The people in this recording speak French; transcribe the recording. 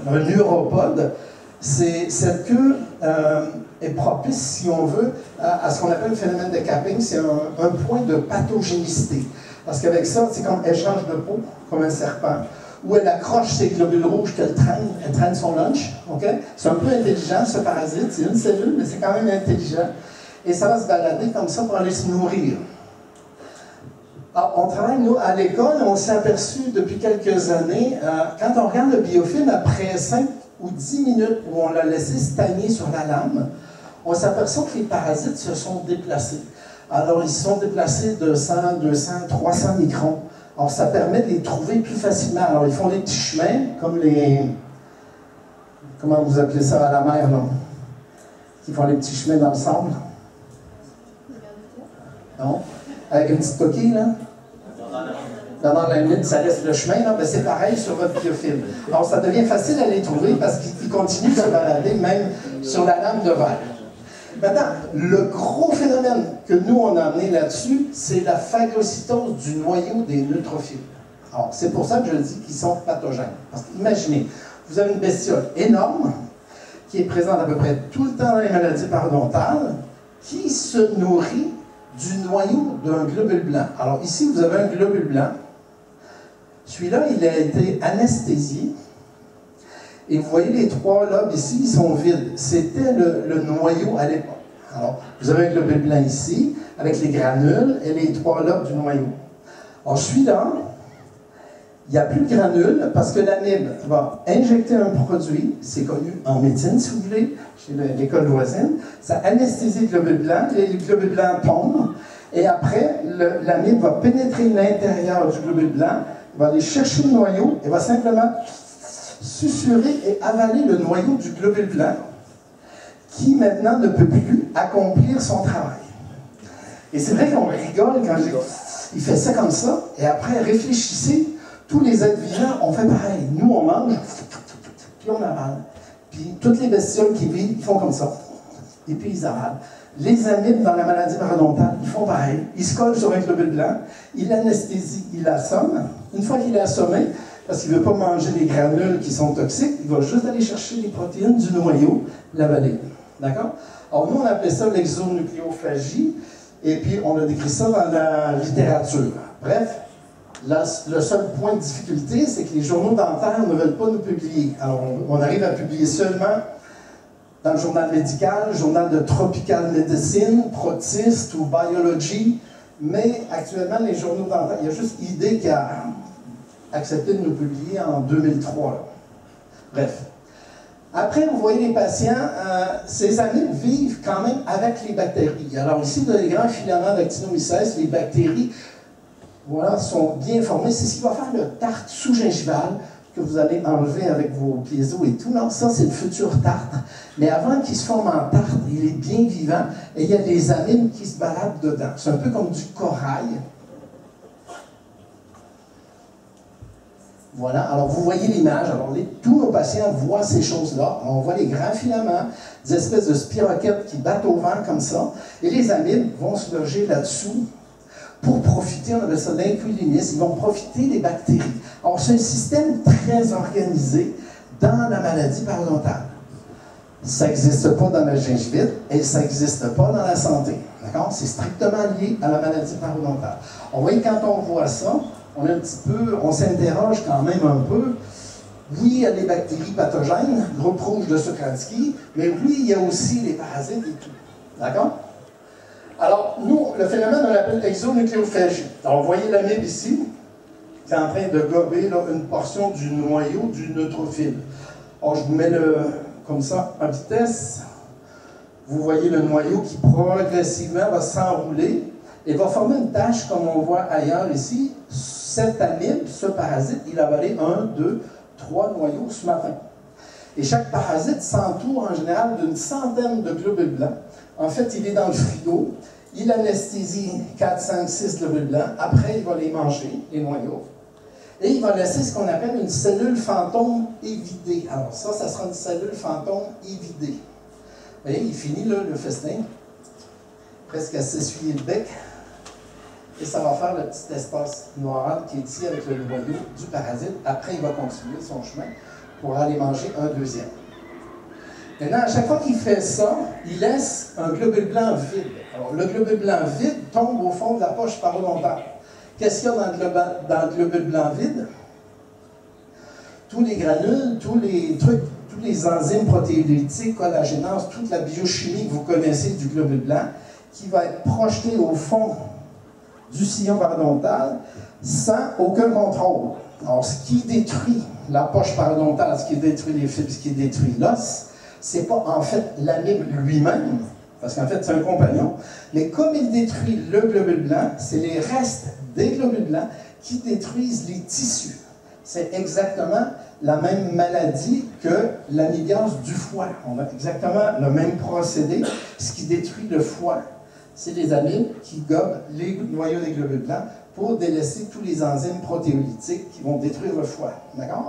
un uropode, cette queue est propice, si on veut, à ce qu'on appelle le phénomène de capping. C'est un point de pathogénicité. Parce qu'avec ça, c'est comme elle change de peau, comme un serpent, où elle accroche ses globules rouges qu'elle traîne, elle traîne son lunch. Okay? C'est un peu intelligent, ce parasite. C'est une cellule, mais c'est quand même intelligent. Et ça va se balader comme ça pour aller se nourrir. Alors, on travaille, nous, à l'école, on s'est aperçu depuis quelques années, quand on regarde le biofilm, après 5 ou 10 minutes où on l'a laissé stagner sur la lame, on s'aperçoit que les parasites se sont déplacés. Alors, ils se sont déplacés de 100, 200, 300 microns. Alors, ça permet de les trouver plus facilement. Alors, ils font des petits chemins, comme les... Comment vous appelez ça à la mer, là? Qui font les petits chemins dans le sable. Non? Avec une petite coquille, là? Dans la limite, ça laisse le chemin, là, ben c'est pareil sur votre biofilm. Alors, ça devient facile à les trouver parce qu'ils continuent de se balader, même sur la lame de verre. Maintenant, le gros phénomène que nous, on a amené là-dessus, c'est la phagocytose du noyau des neutrophiles. Alors, c'est pour ça que je dis qu'ils sont pathogènes. Parce qu'imaginez, vous avez une bestiole énorme, qui est présente à peu près tout le temps dans les maladies parodontales, qui se nourrit du noyau d'un globule blanc. Alors, ici, vous avez un globule blanc. Celui-là, il a été anesthésié. Et vous voyez les 3 lobes ici, ils sont vides. C'était le noyau à l'époque. Alors, vous avez un globule blanc ici, avec les granules et les 3 lobes du noyau. Alors, celui-là, il n'y a plus de granules parce que l'amibe va injecter un produit, c'est connu en médecine, si vous voulez, chez l'école voisine, ça anesthésie le globule blanc, les globules blancs tombent, et après, l'amibe va pénétrer l'intérieur du globule blanc, va aller chercher le noyau et va simplement susurrer et avaler le noyau du globule blanc qui maintenant ne peut plus accomplir son travail. Et c'est vrai qu'on rigole quand il fait ça comme ça, et après, réfléchissez, tous les êtres vivants ont fait pareil. Nous, on mange, puis on avale. Puis toutes les bestioles qui vivent, ils font comme ça. Et puis ils avalent. Les amibes dans la maladie parodontale, ils font pareil. Ils se collent sur un globule blanc, ils l'anesthésient, ils l'assomment. Une fois qu'il est assommé, parce qu'il ne veut pas manger les granules qui sont toxiques, il va juste aller chercher les protéines du noyau, l'avaler. D'accord? Alors nous, on appelait ça l'exonucléophagie, et puis on a décrit ça dans la littérature. Bref, le seul point de difficulté, c'est que les journaux dentaires ne veulent pas nous publier. Alors, on arrive à publier seulement dans le journal médical, le journal de Tropical Medicine, Protist ou Biology, mais actuellement, les journaux dentaires, il y a juste ID qui a accepté de nous publier en 2003. Là. Bref. Après, vous voyez les patients, ces amibes vivent quand même avec les bactéries. Alors ici, dans les grands filaments d'actinomycètes, les bactéries, voilà, sont bien formés. C'est ce qui va faire le tartre sous-gingival que vous allez enlever avec vos piésos et tout. Non, ça, c'est le futur tartre. Mais avant qu'il se forme en tartre, il est bien vivant et il y a des amibes qui se baladent dedans. C'est un peu comme du corail. Voilà, alors vous voyez l'image. Alors tous nos patients voient ces choses-là. On voit les grands filaments, des espèces de spiroquettes qui battent au vent comme ça. Et les amibes vont se loger là-dessous pour profiter, on appelle ça l'inculinisme, ils vont profiter des bactéries. Alors, c'est un système très organisé dans la maladie parodontale. Ça n'existe pas dans la gingivite et ça n'existe pas dans la santé. D'accord? C'est strictement lié à la maladie parodontale. On voit quand on voit ça, on est un petit peu, on s'interroge quand même un peu. Oui, il y a des bactéries pathogènes, groupe rouge de Sokratsky, mais oui, il y a aussi les parasites et tout. D'accord? Alors, nous, le phénomène, on l'appelle exonucléophagie. Alors, vous voyez l'amibe ici, qui est en train de gober là, une portion du noyau du neutrophile. Alors, je vous mets comme ça en vitesse. Vous voyez le noyau qui progressivement va s'enrouler et va former une tache comme on voit ailleurs ici. Cette amibe, ce parasite, il a avalé 1, 2, 3 noyaux ce matin. Et chaque parasite s'entoure en général d'une centaine de globules blancs. En fait, il est dans le frigo, il anesthésie 4, 5, 6 globules blancs. Après, il va les manger, les noyaux. Et il va laisser ce qu'on appelle une cellule fantôme évidée. Alors ça sera une cellule fantôme évidée. Vous voyez, il finit là, le festin, presque à s'essuyer le bec. Et ça va faire le petit espace noir qui est ici avec le noyau du parasite. Après, il va continuer son chemin pour aller manger un deuxième. Maintenant, à chaque fois qu'il fait ça, il laisse un globule blanc vide. Alors, le globule blanc vide tombe au fond de la poche parodontaire. Qu'est-ce qu'il y a dans le globule blanc vide? Tous les granules, tous les trucs, tous les enzymes protéolytiques, collagénases, toute la biochimie que vous connaissez du globule blanc, qui va être projeté au fond du sillon parodontal sans aucun contrôle. Alors, ce qui détruit la poche parodontale, ce qui détruit les fibres, ce qui détruit l'os, c'est pas en fait l'amibe lui-même, parce qu'en fait c'est un compagnon, mais comme il détruit le globule blanc, c'est les restes des globules blancs qui détruisent les tissus. C'est exactement la même maladie que l'amibiase du foie. On a exactement le même procédé. Ce qui détruit le foie, c'est les amibes qui gobent les noyaux des globules blancs pour délaisser tous les enzymes protéolytiques qui vont détruire le foie. D'accord?